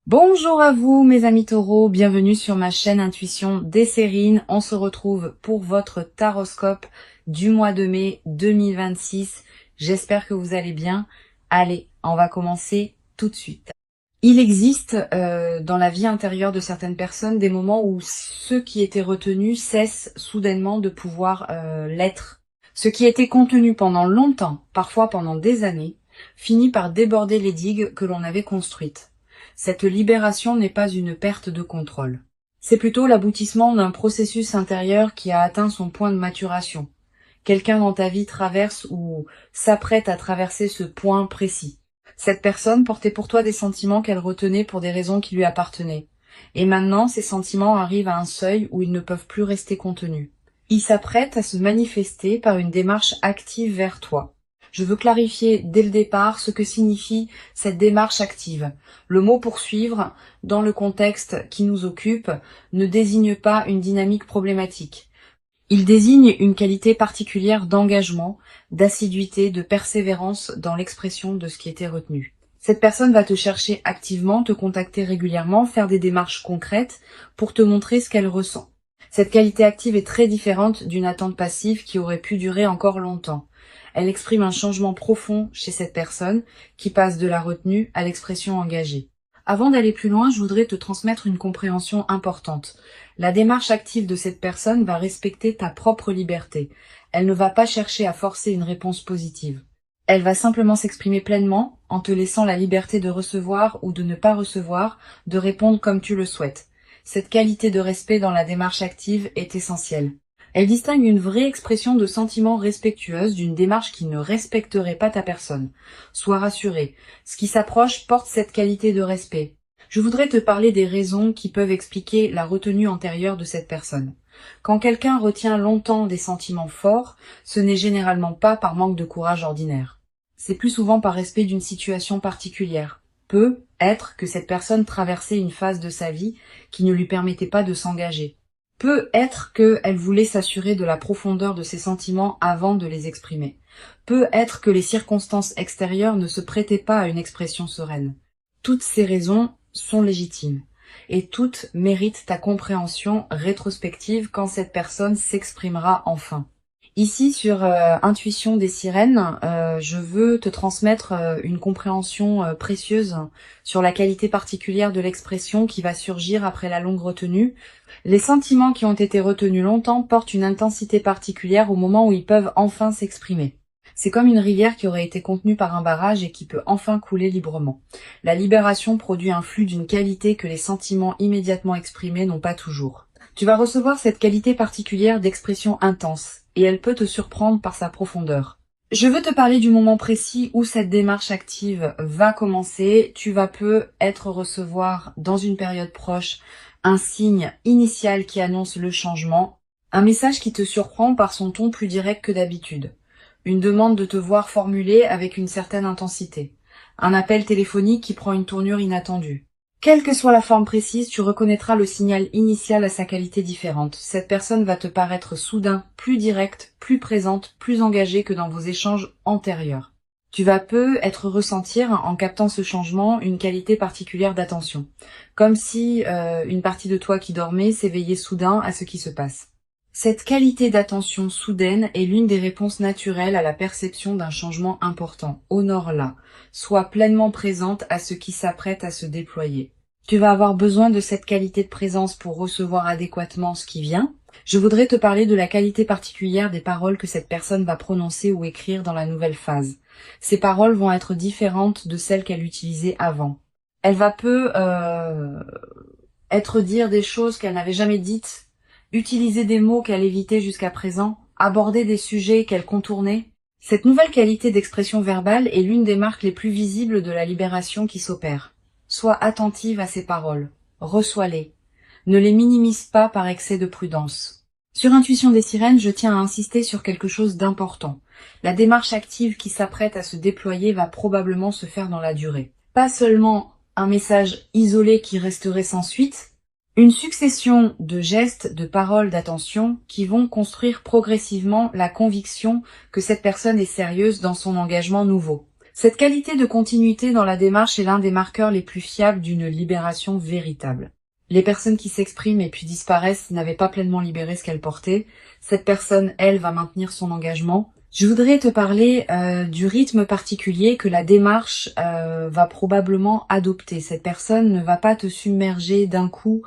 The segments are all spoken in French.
Bonjour à vous mes amis taureaux, bienvenue sur ma chaîne Intuition Desserine. On se retrouve pour votre taroscope du mois de mai 2026. J'espère que vous allez bien. Allez, on va commencer tout de suite. Il existe dans la vie intérieure de certaines personnes des moments où ceux qui étaient retenus cessent soudainement de pouvoir l'être. Ce qui était contenu pendant longtemps, parfois pendant des années, finit par déborder les digues que l'on avait construites. Cette libération n'est pas une perte de contrôle. C'est plutôt l'aboutissement d'un processus intérieur qui a atteint son point de maturation. Quelqu'un dans ta vie traverse ou s'apprête à traverser ce point précis. Cette personne portait pour toi des sentiments qu'elle retenait pour des raisons qui lui appartenaient. Et maintenant, ces sentiments arrivent à un seuil où ils ne peuvent plus rester contenus. Ils s'apprêtent à se manifester par une démarche active vers toi. Je veux clarifier dès le départ ce que signifie cette démarche active. Le mot poursuivre, dans le contexte qui nous occupe, ne désigne pas une dynamique problématique. Il désigne une qualité particulière d'engagement, d'assiduité, de persévérance dans l'expression de ce qui était retenu. Cette personne va te chercher activement, te contacter régulièrement, faire des démarches concrètes pour te montrer ce qu'elle ressent. Cette qualité active est très différente d'une attente passive qui aurait pu durer encore longtemps. Elle exprime un changement profond chez cette personne qui passe de la retenue à l'expression engagée. Avant d'aller plus loin, je voudrais te transmettre une compréhension importante. La démarche active de cette personne va respecter ta propre liberté. Elle ne va pas chercher à forcer une réponse positive. Elle va simplement s'exprimer pleinement en te laissant la liberté de recevoir ou de ne pas recevoir, de répondre comme tu le souhaites. Cette qualité de respect dans la démarche active est essentielle. Elle distingue une vraie expression de sentiments respectueuse d'une démarche qui ne respecterait pas ta personne. Sois rassuré, ce qui s'approche porte cette qualité de respect. Je voudrais te parler des raisons qui peuvent expliquer la retenue antérieure de cette personne. Quand quelqu'un retient longtemps des sentiments forts, ce n'est généralement pas par manque de courage ordinaire. C'est plus souvent par respect d'une situation particulière. Peut être que cette personne traversait une phase de sa vie qui ne lui permettait pas de s'engager. Peut être qu'elle voulait s'assurer de la profondeur de ses sentiments avant de les exprimer. Peut être que les circonstances extérieures ne se prêtaient pas à une expression sereine. Toutes ces raisons sont légitimes. Et toutes méritent ta compréhension rétrospective quand cette personne s'exprimera enfin. Ici, sur Intuition des sirènes, je veux te transmettre une compréhension précieuse sur la qualité particulière de l'expression qui va surgir après la longue retenue. Les sentiments qui ont été retenus longtemps portent une intensité particulière au moment où ils peuvent enfin s'exprimer. C'est comme une rivière qui aurait été contenue par un barrage et qui peut enfin couler librement. La libération produit un flux d'une qualité que les sentiments immédiatement exprimés n'ont pas toujours. Tu vas recevoir cette qualité particulière d'expression intense, et elle peut te surprendre par sa profondeur. Je veux te parler du moment précis où cette démarche active va commencer. Tu vas peut-être recevoir dans une période proche un signe initial qui annonce le changement, un message qui te surprend par son ton plus direct que d'habitude, une demande de te voir formulée avec une certaine intensité, un appel téléphonique qui prend une tournure inattendue. Quelle que soit la forme précise, tu reconnaîtras le signal initial à sa qualité différente. Cette personne va te paraître soudain plus directe, plus présente, plus engagée que dans vos échanges antérieurs. Tu vas peut-être ressentir, en captant ce changement, une qualité particulière d'attention. Comme si une partie de toi qui dormait s'éveillait soudain à ce qui se passe. Cette qualité d'attention soudaine est l'une des réponses naturelles à la perception d'un changement important. Honore-la. Sois pleinement présente à ce qui s'apprête à se déployer. Tu vas avoir besoin de cette qualité de présence pour recevoir adéquatement ce qui vient. Je voudrais te parler de la qualité particulière des paroles que cette personne va prononcer ou écrire dans la nouvelle phase. Ces paroles vont être différentes de celles qu'elle utilisait avant. Elle va être dire des choses qu'elle n'avait jamais dites, utiliser des mots qu'elle évitait jusqu'à présent, aborder des sujets qu'elle contournait. Cette nouvelle qualité d'expression verbale est l'une des marques les plus visibles de la libération qui s'opère. Sois attentive à ces paroles, reçois-les. Ne les minimise pas par excès de prudence. Sur Intuition des sirènes, je tiens à insister sur quelque chose d'important. La démarche active qui s'apprête à se déployer va probablement se faire dans la durée. Pas seulement un message isolé qui resterait sans suite, une succession de gestes, de paroles, d'attention qui vont construire progressivement la conviction que cette personne est sérieuse dans son engagement nouveau. Cette qualité de continuité dans la démarche est l'un des marqueurs les plus fiables d'une libération véritable. Les personnes qui s'expriment et puis disparaissent n'avaient pas pleinement libéré ce qu'elles portaient. Cette personne, elle, va maintenir son engagement. Je voudrais te parler du rythme particulier que la démarche va probablement adopter. Cette personne ne va pas te submerger d'un coup.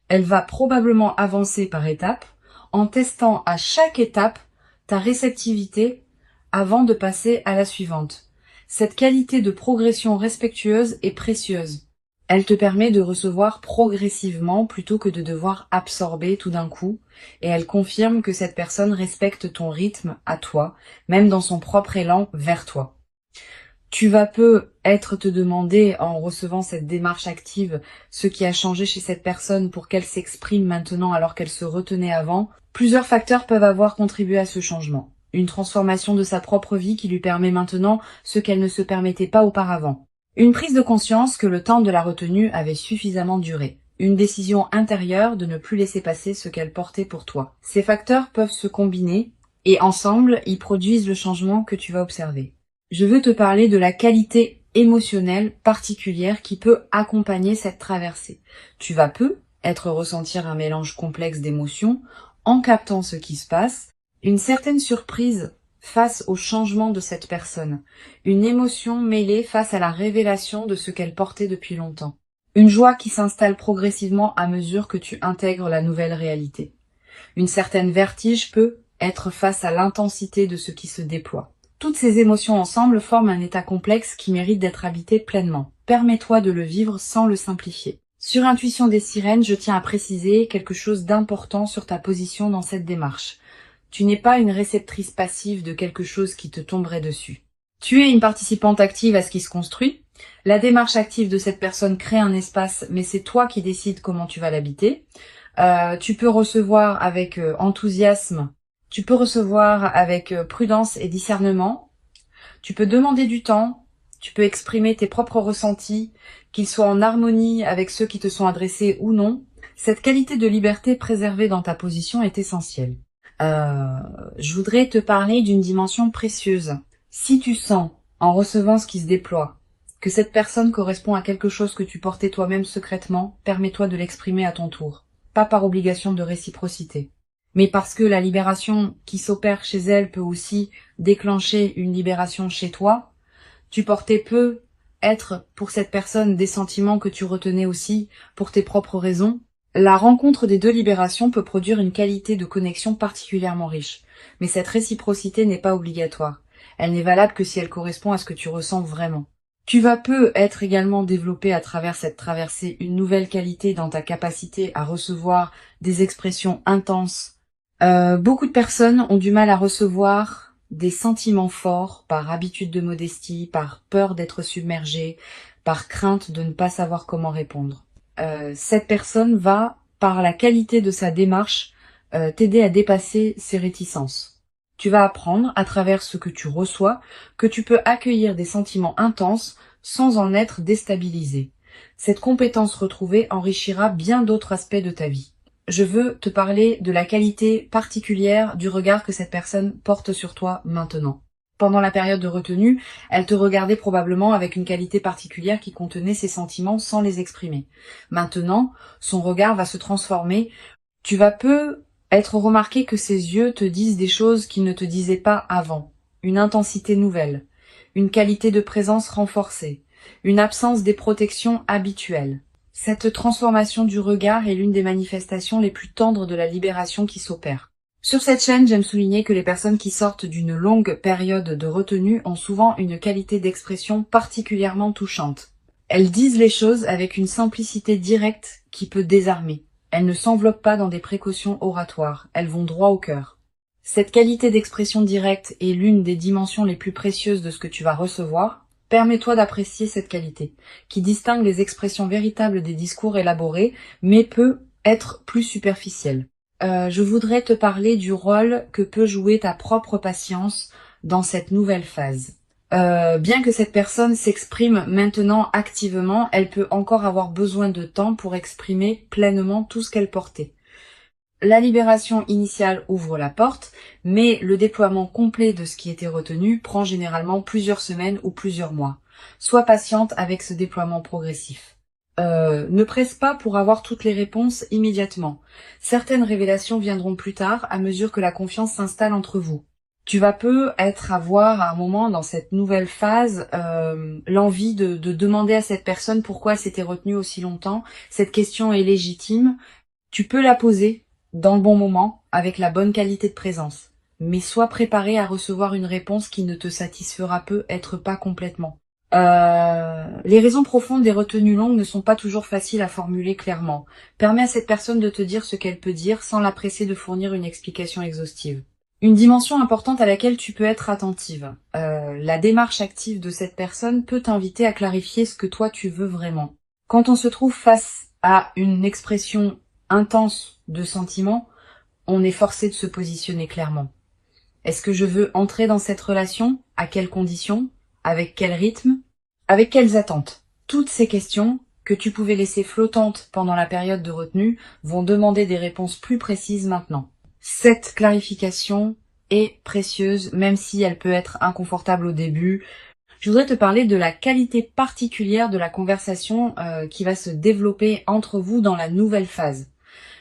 Elle va probablement avancer par étapes, en testant à chaque étape ta réceptivité avant de passer à la suivante. Cette qualité de progression respectueuse est précieuse. Elle te permet de recevoir progressivement plutôt que de devoir absorber tout d'un coup, et elle confirme que cette personne respecte ton rythme à toi, même dans son propre élan vers toi. Tu vas peut-être te demander, en recevant cette démarche active, ce qui a changé chez cette personne pour qu'elle s'exprime maintenant alors qu'elle se retenait avant. Plusieurs facteurs peuvent avoir contribué à ce changement. Une transformation de sa propre vie qui lui permet maintenant ce qu'elle ne se permettait pas auparavant. Une prise de conscience que le temps de la retenue avait suffisamment duré. Une décision intérieure de ne plus laisser passer ce qu'elle portait pour toi. Ces facteurs peuvent se combiner et ensemble, ils produisent le changement que tu vas observer. Je veux te parler de la qualité émotionnelle particulière qui peut accompagner cette traversée. Tu vas être ressentir un mélange complexe d'émotions en captant ce qui se passe, une certaine surprise face au changement de cette personne, une émotion mêlée face à la révélation de ce qu'elle portait depuis longtemps, une joie qui s'installe progressivement à mesure que tu intègres la nouvelle réalité. Une certaine vertige peut être face à l'intensité de ce qui se déploie. Toutes ces émotions ensemble forment un état complexe qui mérite d'être habité pleinement. Permets-toi de le vivre sans le simplifier. Sur Intuition des Sirènes, je tiens à préciser quelque chose d'important sur ta position dans cette démarche. Tu n'es pas une réceptrice passive de quelque chose qui te tomberait dessus. Tu es une participante active à ce qui se construit. La démarche active de cette personne crée un espace, mais c'est toi qui décides comment tu vas l'habiter. Tu peux recevoir avec enthousiasme. Tu peux recevoir avec prudence et discernement. Tu peux demander du temps. Tu peux exprimer tes propres ressentis, qu'ils soient en harmonie avec ceux qui te sont adressés ou non. Cette qualité de liberté préservée dans ta position est essentielle. Je voudrais te parler d'une dimension précieuse. Si tu sens, en recevant ce qui se déploie, que cette personne correspond à quelque chose que tu portais toi-même secrètement, permets-toi de l'exprimer à ton tour. Pas par obligation de réciprocité, mais parce que la libération qui s'opère chez elle peut aussi déclencher une libération chez toi. Tu portais être pour cette personne des sentiments que tu retenais aussi pour tes propres raisons. La rencontre des deux libérations peut produire une qualité de connexion particulièrement riche, mais cette réciprocité n'est pas obligatoire. Elle n'est valable que si elle correspond à ce que tu ressens vraiment. Tu vas être également développer à travers cette traversée une nouvelle qualité dans ta capacité à recevoir des expressions intenses. Beaucoup de personnes ont du mal à recevoir des sentiments forts par habitude de modestie, par peur d'être submergée, par crainte de ne pas savoir comment répondre. Cette personne va, par la qualité de sa démarche, t'aider à dépasser ces réticences. Tu vas apprendre, à travers ce que tu reçois, que tu peux accueillir des sentiments intenses sans en être déstabilisé. Cette compétence retrouvée enrichira bien d'autres aspects de ta vie. Je veux te parler de la qualité particulière du regard que cette personne porte sur toi maintenant. Pendant la période de retenue, elle te regardait probablement avec une qualité particulière qui contenait ses sentiments sans les exprimer. Maintenant, son regard va se transformer. Tu vas être remarqué que ses yeux te disent des choses qu'ils ne te disaient pas avant. Une intensité nouvelle, une qualité de présence renforcée, une absence des protections habituelles. Cette transformation du regard est l'une des manifestations les plus tendres de la libération qui s'opère. Sur cette chaîne, j'aime souligner que les personnes qui sortent d'une longue période de retenue ont souvent une qualité d'expression particulièrement touchante. Elles disent les choses avec une simplicité directe qui peut désarmer. Elles ne s'enveloppent pas dans des précautions oratoires, elles vont droit au cœur. Cette qualité d'expression directe est l'une des dimensions les plus précieuses de ce que tu vas recevoir. Permets-toi d'apprécier cette qualité, qui distingue les expressions véritables des discours élaborés, mais peut être plus superficielle. Je voudrais te parler du rôle que peut jouer ta propre patience dans cette nouvelle phase. Bien que cette personne s'exprime maintenant activement, elle peut encore avoir besoin de temps pour exprimer pleinement tout ce qu'elle portait. La libération initiale ouvre la porte, mais le déploiement complet de ce qui était retenu prend généralement plusieurs semaines ou plusieurs mois. Sois patiente avec ce déploiement progressif. Ne presse pas pour avoir toutes les réponses immédiatement. Certaines révélations viendront plus tard à mesure que la confiance s'installe entre vous. Tu vas avoir à un moment dans cette nouvelle phase l'envie de demander à cette personne pourquoi elle s'était retenue aussi longtemps. Cette question est légitime. Tu peux la poser dans le bon moment, avec la bonne qualité de présence. Mais sois préparé à recevoir une réponse qui ne te satisfera peut-être pas complètement. Les raisons profondes des retenues longues ne sont pas toujours faciles à formuler clairement. Permets à cette personne de te dire ce qu'elle peut dire sans la presser de fournir une explication exhaustive. Une dimension importante à laquelle tu peux être attentive. La démarche active de cette personne peut t'inviter à clarifier ce que toi tu veux vraiment. Quand on se trouve face à une expression intense de sentiments, on est forcé de se positionner clairement. Est-ce que je veux entrer dans cette relation? À quelles conditions? Avec quel rythme? Avec quelles attentes? Toutes ces questions que tu pouvais laisser flottantes pendant la période de retenue vont demander des réponses plus précises maintenant. Cette clarification est précieuse, même si elle peut être inconfortable au début. Je voudrais te parler de la qualité particulière de la conversation qui va se développer entre vous dans la nouvelle phase.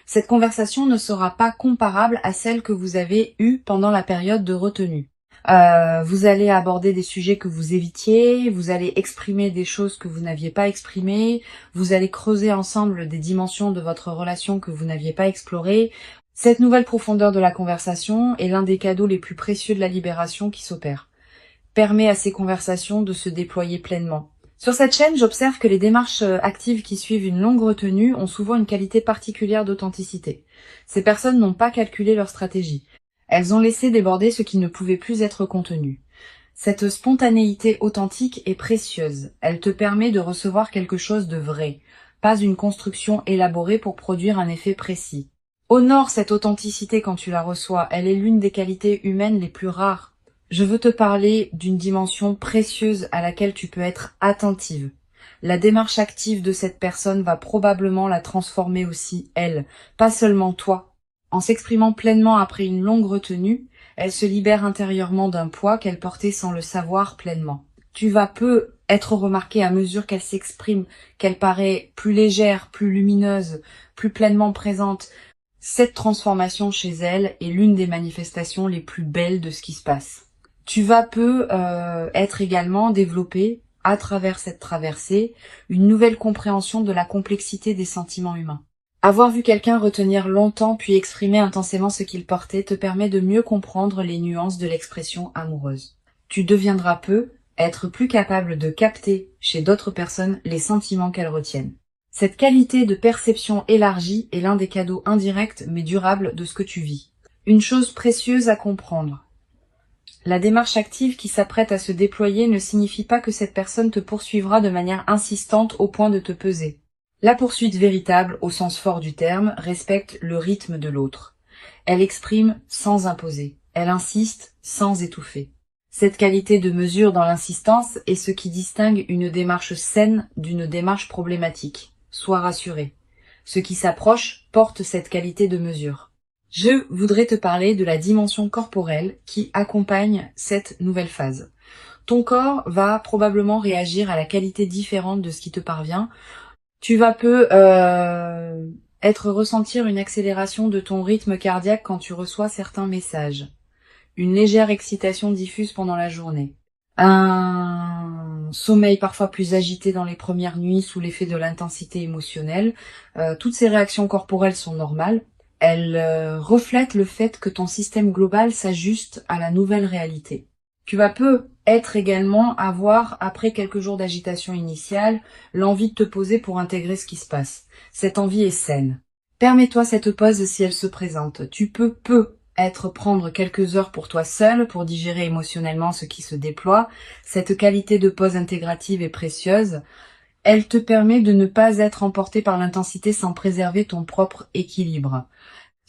Cette conversation ne sera pas comparable à celle que vous avez eue pendant la période de retenue. Vous allez aborder des sujets que vous évitiez, vous allez exprimer des choses que vous n'aviez pas exprimées, vous allez creuser ensemble des dimensions de votre relation que vous n'aviez pas explorées. Cette nouvelle profondeur de la conversation est l'un des cadeaux les plus précieux de la libération qui s'opère. Permet à ces conversations de se déployer pleinement. Sur cette chaîne, j'observe que les démarches actives qui suivent une longue retenue ont souvent une qualité particulière d'authenticité. Ces personnes n'ont pas calculé leur stratégie. Elles ont laissé déborder ce qui ne pouvait plus être contenu. Cette spontanéité authentique est précieuse. Elle te permet de recevoir quelque chose de vrai, pas une construction élaborée pour produire un effet précis. Honore cette authenticité quand tu la reçois. Elle est l'une des qualités humaines les plus rares. Je veux te parler d'une dimension précieuse à laquelle tu peux être attentive. La démarche active de cette personne va probablement la transformer aussi, elle, pas seulement toi. En s'exprimant pleinement après une longue retenue, elle se libère intérieurement d'un poids qu'elle portait sans le savoir pleinement. Tu vas peu être remarqué à mesure qu'elle s'exprime, qu'elle paraît plus légère, plus lumineuse, plus pleinement présente. Cette transformation chez elle est l'une des manifestations les plus belles de ce qui se passe. Tu vas peu être également développé, à travers cette traversée, une nouvelle compréhension de la complexité des sentiments humains. Avoir vu quelqu'un retenir longtemps puis exprimer intensément ce qu'il portait te permet de mieux comprendre les nuances de l'expression amoureuse. Tu deviendras peu être plus capable de capter chez d'autres personnes les sentiments qu'elles retiennent. Cette qualité de perception élargie est l'un des cadeaux indirects mais durables de ce que tu vis. Une chose précieuse à comprendre. La démarche active qui s'apprête à se déployer ne signifie pas que cette personne te poursuivra de manière insistante au point de te peser. La poursuite véritable, au sens fort du terme, respecte le rythme de l'autre. Elle exprime sans imposer. Elle insiste sans étouffer. Cette qualité de mesure dans l'insistance est ce qui distingue une démarche saine d'une démarche problématique. Sois rassuré. Ce qui s'approche porte cette qualité de mesure. Je voudrais te parler de la dimension corporelle qui accompagne cette nouvelle phase. Ton corps va probablement réagir à la qualité différente de ce qui te parvient. Tu vas ressentir une accélération de ton rythme cardiaque quand tu reçois certains messages. Une légère excitation diffuse pendant la journée. Un sommeil parfois plus agité dans les premières nuits sous l'effet de l'intensité émotionnelle. Toutes ces réactions corporelles sont normales. Elles reflètent le fait que ton système global s'ajuste à la nouvelle réalité. Tu vas peut-être également avoir, après quelques jours d'agitation initiale, l'envie de te poser pour intégrer ce qui se passe. Cette envie est saine. Permets-toi cette pause si elle se présente. Tu peux prendre quelques heures pour toi seul, pour digérer émotionnellement ce qui se déploie. Cette qualité de pause intégrative est précieuse. Elle te permet de ne pas être emporté par l'intensité sans préserver ton propre équilibre.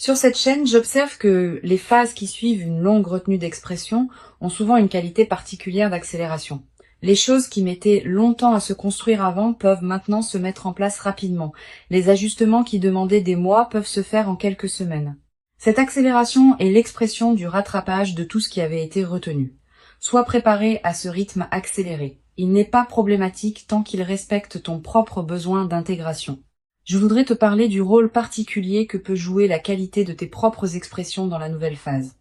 Sur cette chaîne, j'observe que les phases qui suivent une longue retenue d'expression ont souvent une qualité particulière d'accélération. Les choses qui mettaient longtemps à se construire avant peuvent maintenant se mettre en place rapidement. Les ajustements qui demandaient des mois peuvent se faire en quelques semaines. Cette accélération est l'expression du rattrapage de tout ce qui avait été retenu. Sois préparé à ce rythme accéléré. Il n'est pas problématique tant qu'il respecte ton propre besoin d'intégration. Je voudrais te parler du rôle particulier que peut jouer la qualité de tes propres expressions dans la nouvelle phase.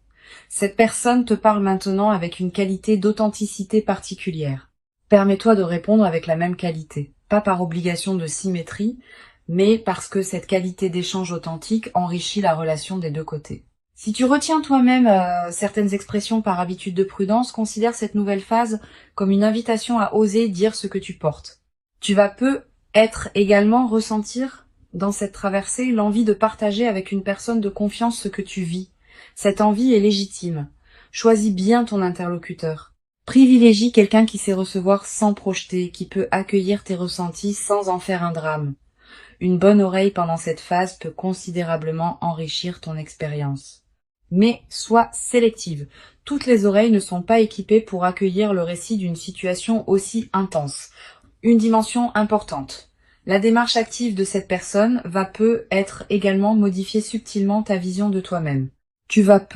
Cette personne te parle maintenant avec une qualité d'authenticité particulière. Permets-toi de répondre avec la même qualité, pas par obligation de symétrie, mais parce que cette qualité d'échange authentique enrichit la relation des deux côtés. Si tu retiens toi-même certaines expressions par habitude de prudence, considère cette nouvelle phase comme une invitation à oser dire ce que tu portes. Tu vas peut-être également ressentir dans cette traversée l'envie de partager avec une personne de confiance ce que tu vis. Cette envie est légitime. Choisis bien ton interlocuteur. Privilégie quelqu'un qui sait recevoir sans projeter, qui peut accueillir tes ressentis sans en faire un drame. Une bonne oreille pendant cette phase peut considérablement enrichir ton expérience. Mais sois sélective. Toutes les oreilles ne sont pas équipées pour accueillir le récit d'une situation aussi intense. Une dimension importante. La démarche active de cette personne va peut-être également modifier subtilement ta vision de toi-même. Tu vas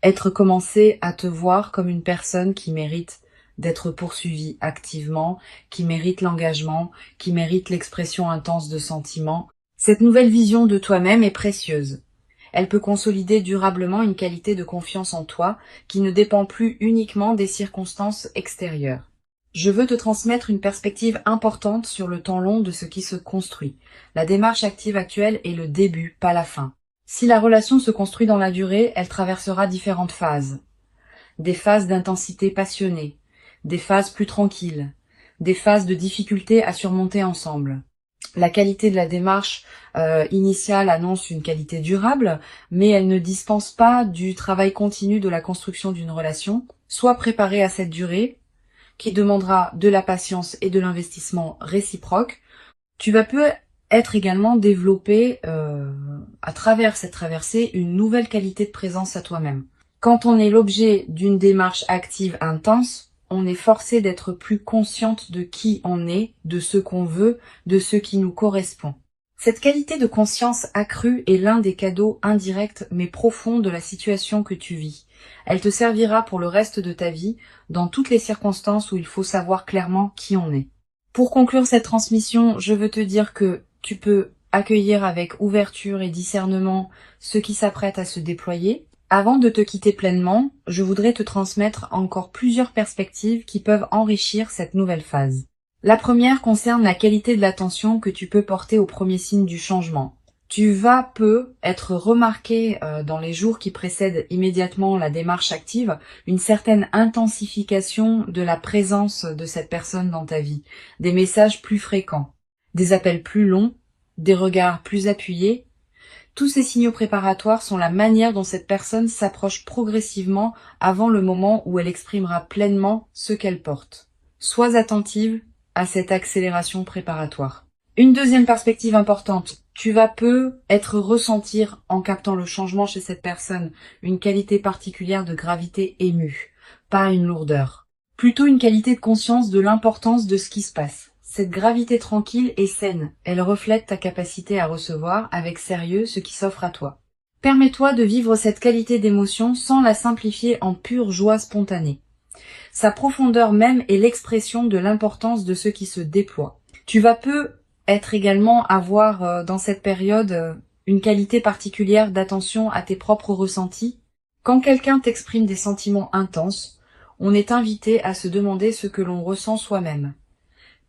être commencé à te voir comme une personne qui mérite d'être poursuivie activement, qui mérite l'engagement, qui mérite l'expression intense de sentiments. Cette nouvelle vision de toi-même est précieuse. Elle peut consolider durablement une qualité de confiance en toi qui ne dépend plus uniquement des circonstances extérieures. Je veux te transmettre une perspective importante sur le temps long de ce qui se construit. La démarche active actuelle est le début, pas la fin. Si la relation se construit dans la durée, elle traversera différentes phases. Des phases d'intensité passionnée, des phases plus tranquilles, des phases de difficulté à surmonter ensemble. La qualité de la démarche initiale annonce une qualité durable, mais elle ne dispense pas du travail continu de la construction d'une relation. Sois préparé à cette durée, qui demandera de la patience et de l'investissement réciproque. Tu vas être également développé à travers cette traversée une nouvelle qualité de présence à toi-même. Quand on est l'objet d'une démarche active intense, on est forcé d'être plus consciente de qui on est, de ce qu'on veut, de ce qui nous correspond. Cette qualité de conscience accrue est l'un des cadeaux indirects mais profonds de la situation que tu vis. Elle te servira pour le reste de ta vie, dans toutes les circonstances où il faut savoir clairement qui on est. Pour conclure cette transmission, je veux te dire que tu peux accueillir avec ouverture et discernement ce qui s'apprête à se déployer. Avant de te quitter pleinement, je voudrais te transmettre encore plusieurs perspectives qui peuvent enrichir cette nouvelle phase. La première concerne la qualité de l'attention que tu peux porter aux premiers signes du changement. Tu vas être remarqué dans les jours qui précèdent immédiatement la démarche active, une certaine intensification de la présence de cette personne dans ta vie, des messages plus fréquents, des appels plus longs, des regards plus appuyés. Tous ces signaux préparatoires sont la manière dont cette personne s'approche progressivement avant le moment où elle exprimera pleinement ce qu'elle porte. Sois attentive à cette accélération préparatoire. Une deuxième perspective importante, tu vas être ressentir en captant le changement chez cette personne une qualité particulière de gravité émue, pas une lourdeur. Plutôt une qualité de conscience de l'importance de ce qui se passe. Cette gravité tranquille est saine, elle reflète ta capacité à recevoir avec sérieux ce qui s'offre à toi. Permets-toi de vivre cette qualité d'émotion sans la simplifier en pure joie spontanée. Sa profondeur même est l'expression de l'importance de ce qui se déploie. Tu vas être également avoir dans cette période une qualité particulière d'attention à tes propres ressentis. Quand quelqu'un t'exprime des sentiments intenses, on est invité à se demander ce que l'on ressent soi-même.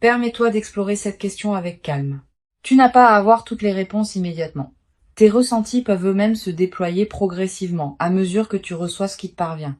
Permets-toi d'explorer cette question avec calme. Tu n'as pas à avoir toutes les réponses immédiatement. Tes ressentis peuvent eux-mêmes se déployer progressivement, à mesure que tu reçois ce qui te parvient.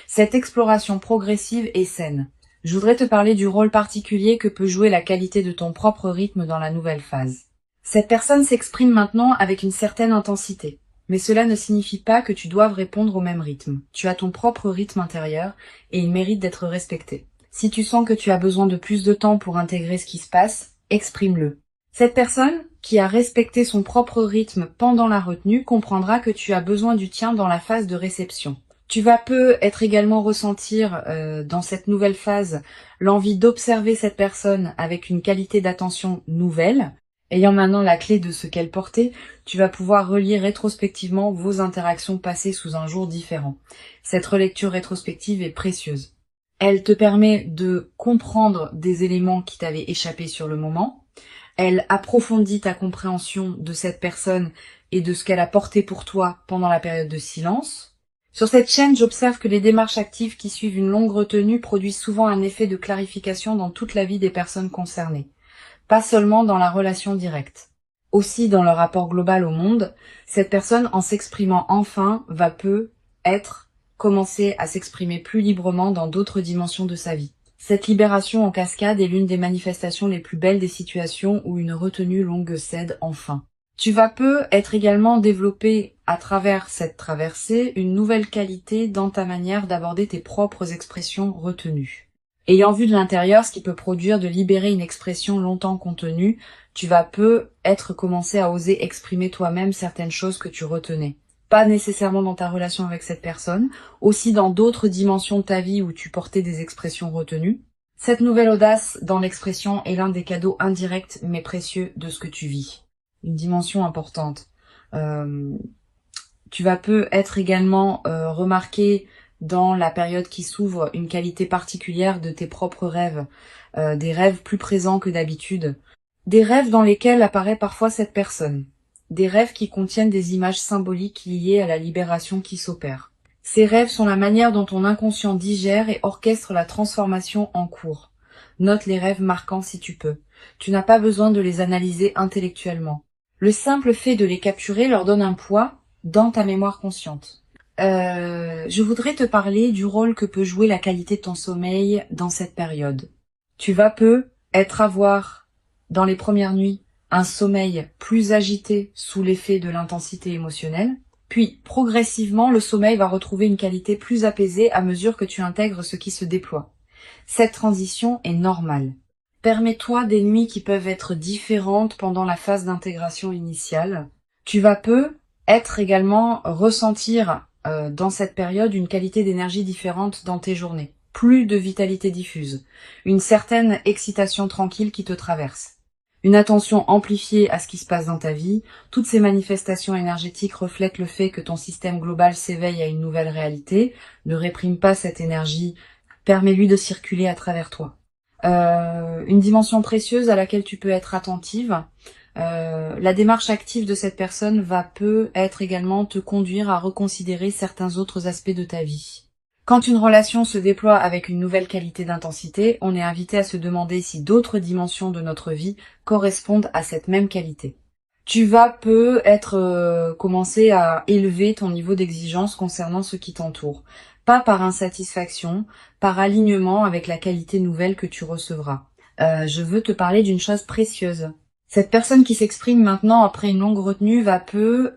Cette exploration progressive est saine. Je voudrais te parler du rôle particulier que peut jouer la qualité de ton propre rythme dans la nouvelle phase. Cette personne s'exprime maintenant avec une certaine intensité. Mais cela ne signifie pas que tu doives répondre au même rythme. Tu as ton propre rythme intérieur et il mérite d'être respecté. Si tu sens que tu as besoin de plus de temps pour intégrer ce qui se passe, exprime-le. Cette personne, qui a respecté son propre rythme pendant la retenue, comprendra que tu as besoin du tien dans la phase de réception. Tu vas être également ressentir dans cette nouvelle phase l'envie d'observer cette personne avec une qualité d'attention nouvelle. Ayant maintenant la clé de ce qu'elle portait, tu vas pouvoir relier rétrospectivement vos interactions passées sous un jour différent. Cette relecture rétrospective est précieuse. Elle te permet de comprendre des éléments qui t'avaient échappé sur le moment. Elle approfondit ta compréhension de cette personne et de ce qu'elle a porté pour toi pendant la période de silence. Sur cette chaîne, j'observe que les démarches actives qui suivent une longue retenue produisent souvent un effet de clarification dans toute la vie des personnes concernées, pas seulement dans la relation directe. Aussi dans leur rapport global au monde, cette personne, en s'exprimant enfin, va commencer à s'exprimer plus librement dans d'autres dimensions de sa vie. Cette libération en cascade est l'une des manifestations les plus belles des situations où une retenue longue cède enfin. Tu vas être également développé à travers cette traversée une nouvelle qualité dans ta manière d'aborder tes propres expressions retenues. Ayant vu de l'intérieur ce qui peut produire de libérer une expression longtemps contenue, tu vas commencer à oser exprimer toi-même certaines choses que tu retenais. Pas nécessairement dans ta relation avec cette personne, aussi dans d'autres dimensions de ta vie où tu portais des expressions retenues. Cette nouvelle audace dans l'expression est l'un des cadeaux indirects mais précieux de ce que tu vis. Une dimension importante. Tu vas être également remarqué dans la période qui s'ouvre une qualité particulière de tes propres rêves, des rêves plus présents que d'habitude, des rêves dans lesquels apparaît parfois cette personne, des rêves qui contiennent des images symboliques liées à la libération qui s'opère. Ces rêves sont la manière dont ton inconscient digère et orchestre la transformation en cours. Note les rêves marquants si tu peux. Tu n'as pas besoin de les analyser intellectuellement. Le simple fait de les capturer leur donne un poids dans ta mémoire consciente. Je voudrais te parler du rôle que peut jouer la qualité de ton sommeil dans cette période. Tu vas avoir, dans les premières nuits, un sommeil plus agité sous l'effet de l'intensité émotionnelle, puis progressivement le sommeil va retrouver une qualité plus apaisée à mesure que tu intègres ce qui se déploie. Cette transition est normale. Permets-toi des nuits qui peuvent être différentes pendant la phase d'intégration initiale. Tu vas être également ressentir dans cette période une qualité d'énergie différente dans tes journées. Plus de vitalité diffuse, une certaine excitation tranquille qui te traverse, une attention amplifiée à ce qui se passe dans ta vie. Toutes ces manifestations énergétiques reflètent le fait que ton système global s'éveille à une nouvelle réalité. Ne réprime pas cette énergie, permets-lui de circuler à travers toi. Une dimension précieuse à laquelle tu peux être attentive. La démarche active de cette personne va être également te conduire à reconsidérer certains autres aspects de ta vie. Quand une relation se déploie avec une nouvelle qualité d'intensité, on est invité à se demander si d'autres dimensions de notre vie correspondent à cette même qualité. Tu vas commencer à élever ton niveau d'exigence concernant ce qui t'entoure. Pas par insatisfaction, par alignement avec la qualité nouvelle que tu recevras. Je veux te parler d'une chose précieuse. Cette personne qui s'exprime maintenant après une longue retenue va te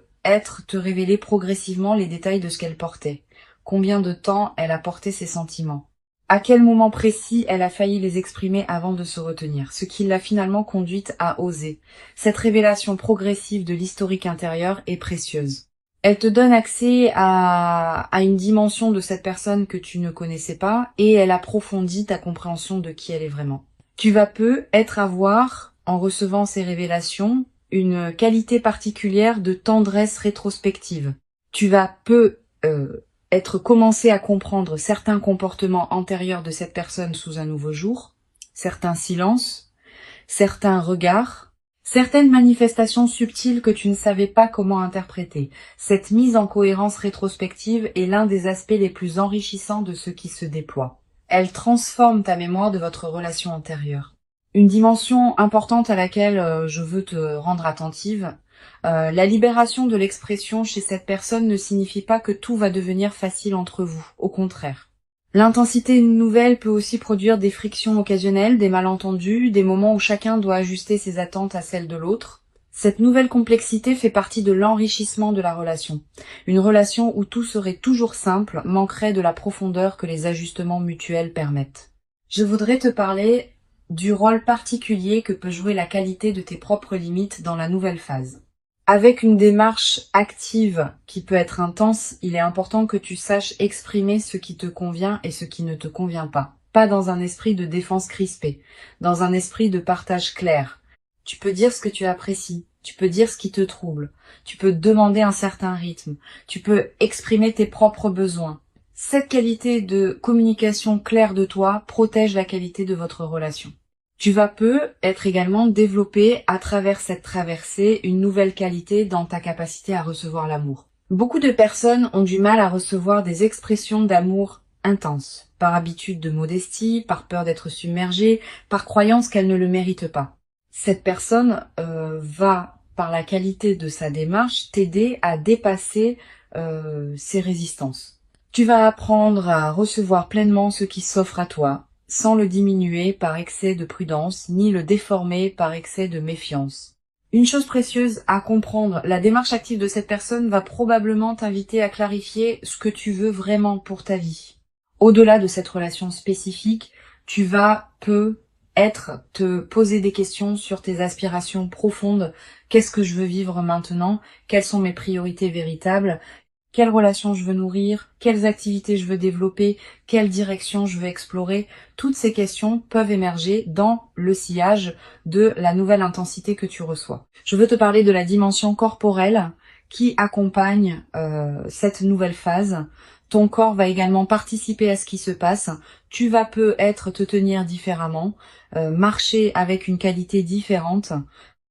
révéler progressivement les détails de ce qu'elle portait. Combien de temps elle a porté ses sentiments. À quel moment précis elle a failli les exprimer avant de se retenir, ce qui l'a finalement conduite à oser. Cette révélation progressive de l'historique intérieur est précieuse. Elle te donne accès à une dimension de cette personne que tu ne connaissais pas et elle approfondit ta compréhension de qui elle est vraiment. Tu vas avoir, en recevant ces révélations, une qualité particulière de tendresse rétrospective. Tu vas commencé à comprendre certains comportements antérieurs de cette personne sous un nouveau jour, certains silences, certains regards, certaines manifestations subtiles que tu ne savais pas comment interpréter. Cette mise en cohérence rétrospective est l'un des aspects les plus enrichissants de ce qui se déploie. Elle transforme ta mémoire de votre relation antérieure. Une dimension importante à laquelle je veux te rendre attentive, la libération de l'expression chez cette personne ne signifie pas que tout va devenir facile entre vous, au contraire. L'intensité nouvelle peut aussi produire des frictions occasionnelles, des malentendus, des moments où chacun doit ajuster ses attentes à celles de l'autre. Cette nouvelle complexité fait partie de l'enrichissement de la relation. Une relation où tout serait toujours simple manquerait de la profondeur que les ajustements mutuels permettent. Je voudrais te parler du rôle particulier que peut jouer la qualité de tes propres limites dans la nouvelle phase. Avec une démarche active qui peut être intense, il est important que tu saches exprimer ce qui te convient et ce qui ne te convient pas. Pas dans un esprit de défense crispée, dans un esprit de partage clair. Tu peux dire ce que tu apprécies, tu peux dire ce qui te trouble, tu peux demander un certain rythme, tu peux exprimer tes propres besoins. Cette qualité de communication claire de toi protège la qualité de votre relation. Tu vas être également développé à travers cette traversée une nouvelle qualité dans ta capacité à recevoir l'amour. Beaucoup de personnes ont du mal à recevoir des expressions d'amour intenses, par habitude de modestie, par peur d'être submergée, par croyance qu'elles ne le méritent pas. Cette personne va, par la qualité de sa démarche, t'aider à dépasser ces résistances. Tu vas apprendre à recevoir pleinement ce qui s'offre à toi, sans le diminuer par excès de prudence, ni le déformer par excès de méfiance. Une chose précieuse à comprendre, la démarche active de cette personne va probablement t'inviter à clarifier ce que tu veux vraiment pour ta vie. Au-delà de cette relation spécifique, tu vas te poser des questions sur tes aspirations profondes. Qu'est-ce que je veux vivre maintenant? Quelles sont mes priorités véritables? Quelles relations je veux nourrir, quelles activités je veux développer, quelle direction je veux explorer. Toutes ces questions peuvent émerger dans le sillage de la nouvelle intensité que tu reçois. Je veux te parler de la dimension corporelle qui accompagne cette nouvelle phase. Ton corps va également participer à ce qui se passe. Tu vas peut-être te tenir différemment, marcher avec une qualité différente,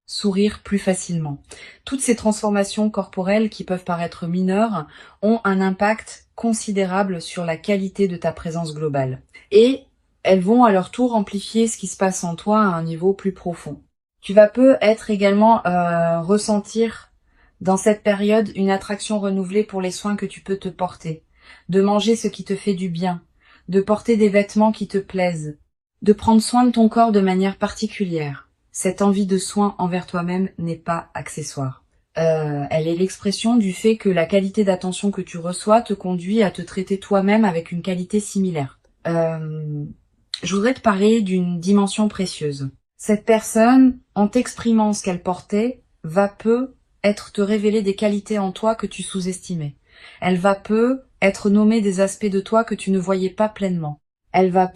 sourire plus facilement. Toutes ces transformations corporelles qui peuvent paraître mineures ont un impact considérable sur la qualité de ta présence globale. Et elles vont à leur tour amplifier ce qui se passe en toi à un niveau plus profond. Tu vas peut-être également ressentir dans cette période une attraction renouvelée pour les soins que tu peux te porter, de manger ce qui te fait du bien, de porter des vêtements qui te plaisent, de prendre soin de ton corps de manière particulière. Cette envie de soin envers toi-même n'est pas accessoire. Elle est l'expression du fait que la qualité d'attention que tu reçois te conduit à te traiter toi-même avec une qualité similaire. Je voudrais te parler d'une dimension précieuse. Cette personne, en t'exprimant ce qu'elle portait, va être te révéler des qualités en toi que tu sous-estimais. Elle va être nommer des aspects de toi que tu ne voyais pas pleinement. Elle va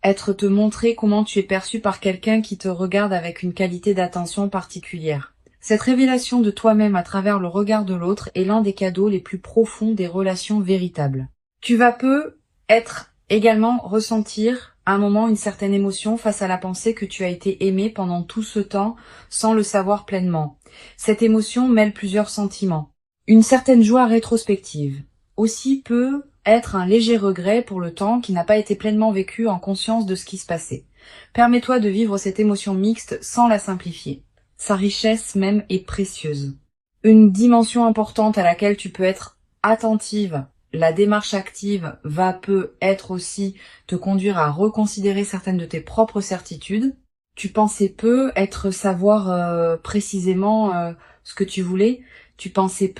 être te montrer comment tu es perçu par quelqu'un qui te regarde avec une qualité d'attention particulière. Cette révélation de toi-même à travers le regard de l'autre est l'un des cadeaux les plus profonds des relations véritables. Tu vas être également ressentir à un moment une certaine émotion face à la pensée que tu as été aimé pendant tout ce temps sans le savoir pleinement. Cette émotion mêle plusieurs sentiments. Une certaine joie rétrospective. Aussi être un léger regret pour le temps qui n'a pas été pleinement vécu en conscience de ce qui se passait. Permets-toi de vivre cette émotion mixte sans la simplifier. Sa richesse même est précieuse. Une dimension importante à laquelle tu peux être attentive, la démarche active être aussi te conduire à reconsidérer certaines de tes propres certitudes. Tu pensais savoir précisément ce que tu voulais. Tu pensais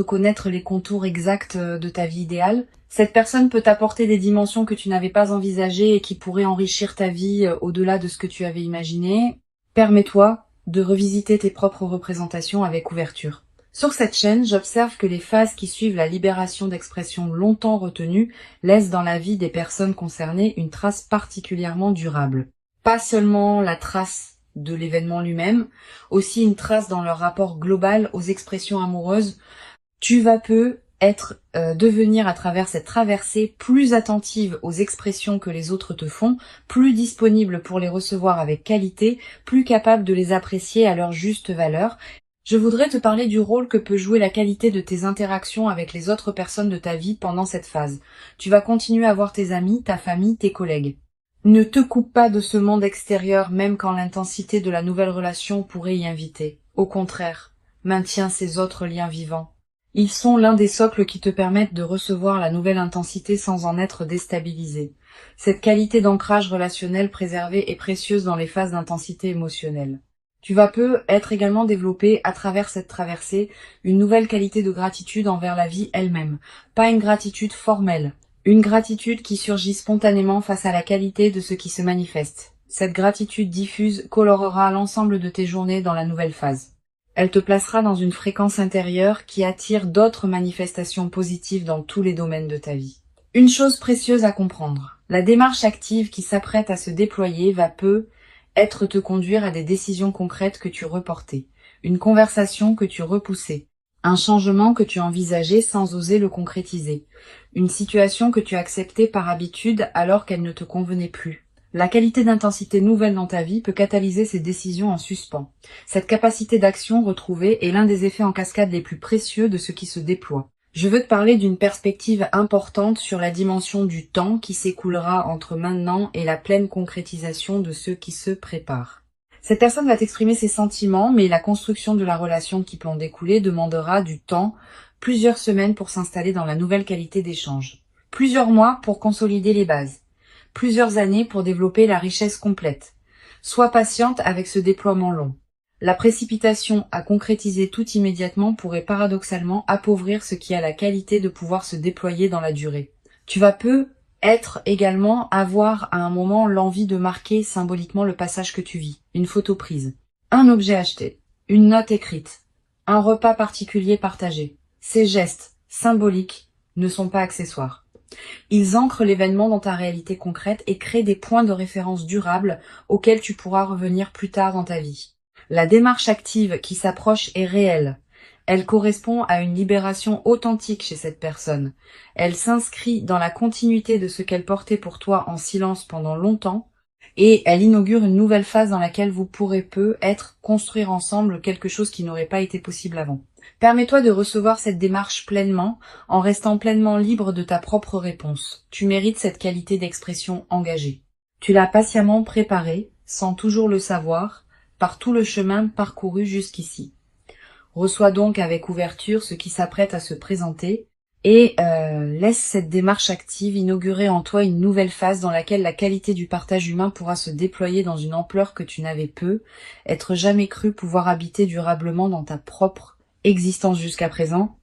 connaître les contours exacts de ta vie idéale. Cette personne peut t'apporter des dimensions que tu n'avais pas envisagées et qui pourraient enrichir ta vie au-delà de ce que tu avais imaginé. Permets-toi de revisiter tes propres représentations avec ouverture. Sur cette chaîne, j'observe que les phases qui suivent la libération d'expressions longtemps retenues laissent dans la vie des personnes concernées une trace particulièrement durable. Pas seulement la trace de l'événement lui-même, aussi une trace dans leur rapport global aux expressions amoureuses. Tu vas devenir à travers cette traversée plus attentive aux expressions que les autres te font, plus disponible pour les recevoir avec qualité, plus capable de les apprécier à leur juste valeur. Je voudrais te parler du rôle que peut jouer la qualité de tes interactions avec les autres personnes de ta vie pendant cette phase. Tu vas continuer à voir tes amis, ta famille, tes collègues. Ne te coupe pas de ce monde extérieur même quand l'intensité de la nouvelle relation pourrait y inviter. Au contraire, maintiens ces autres liens vivants. Ils sont l'un des socles qui te permettent de recevoir la nouvelle intensité sans en être déstabilisé. Cette qualité d'ancrage relationnel préservée est précieuse dans les phases d'intensité émotionnelle. Tu vas être également développé à travers cette traversée une nouvelle qualité de gratitude envers la vie elle-même. Pas une gratitude formelle, une gratitude qui surgit spontanément face à la qualité de ce qui se manifeste. Cette gratitude diffuse colorera l'ensemble de tes journées dans la nouvelle phase. Elle te placera dans une fréquence intérieure qui attire d'autres manifestations positives dans tous les domaines de ta vie. Une chose précieuse à comprendre, la démarche active qui s'apprête à se déployer va peut-être te conduire à des décisions concrètes que tu reportais, une conversation que tu repoussais, un changement que tu envisageais sans oser le concrétiser, une situation que tu acceptais par habitude alors qu'elle ne te convenait plus. La qualité d'intensité nouvelle dans ta vie peut catalyser ces décisions en suspens. Cette capacité d'action retrouvée est l'un des effets en cascade les plus précieux de ce qui se déploie. Je veux te parler d'une perspective importante sur la dimension du temps qui s'écoulera entre maintenant et la pleine concrétisation de ce qui se prépare. Cette personne va t'exprimer ses sentiments, mais la construction de la relation qui peut en découler demandera du temps, plusieurs semaines pour s'installer dans la nouvelle qualité d'échange, plusieurs mois pour consolider les bases, plusieurs années pour développer la richesse complète. Sois patiente avec ce déploiement long. La précipitation à concrétiser tout immédiatement pourrait paradoxalement appauvrir ce qui a la qualité de pouvoir se déployer dans la durée. Tu vas peut-être également avoir à un moment l'envie de marquer symboliquement le passage que tu vis. Une photo prise, un objet acheté, une note écrite, un repas particulier partagé. Ces gestes symboliques ne sont pas accessoires. Ils ancrent l'événement dans ta réalité concrète et créent des points de référence durables auxquels tu pourras revenir plus tard dans ta vie. La démarche active qui s'approche est réelle. Elle correspond à une libération authentique chez cette personne. Elle s'inscrit dans la continuité de ce qu'elle portait pour toi en silence pendant longtemps et elle inaugure une nouvelle phase dans laquelle vous pourrez peut-être construire ensemble quelque chose qui n'aurait pas été possible avant. Permets-toi de recevoir cette démarche pleinement en restant pleinement libre de ta propre réponse. Tu mérites cette qualité d'expression engagée. Tu l'as patiemment préparée, sans toujours le savoir, par tout le chemin parcouru jusqu'ici. Reçois donc avec ouverture ce qui s'apprête à se présenter et laisse cette démarche active inaugurer en toi une nouvelle phase dans laquelle la qualité du partage humain pourra se déployer dans une ampleur que tu n'avais être jamais cru pouvoir habiter durablement dans ta propre existence jusqu'à présent.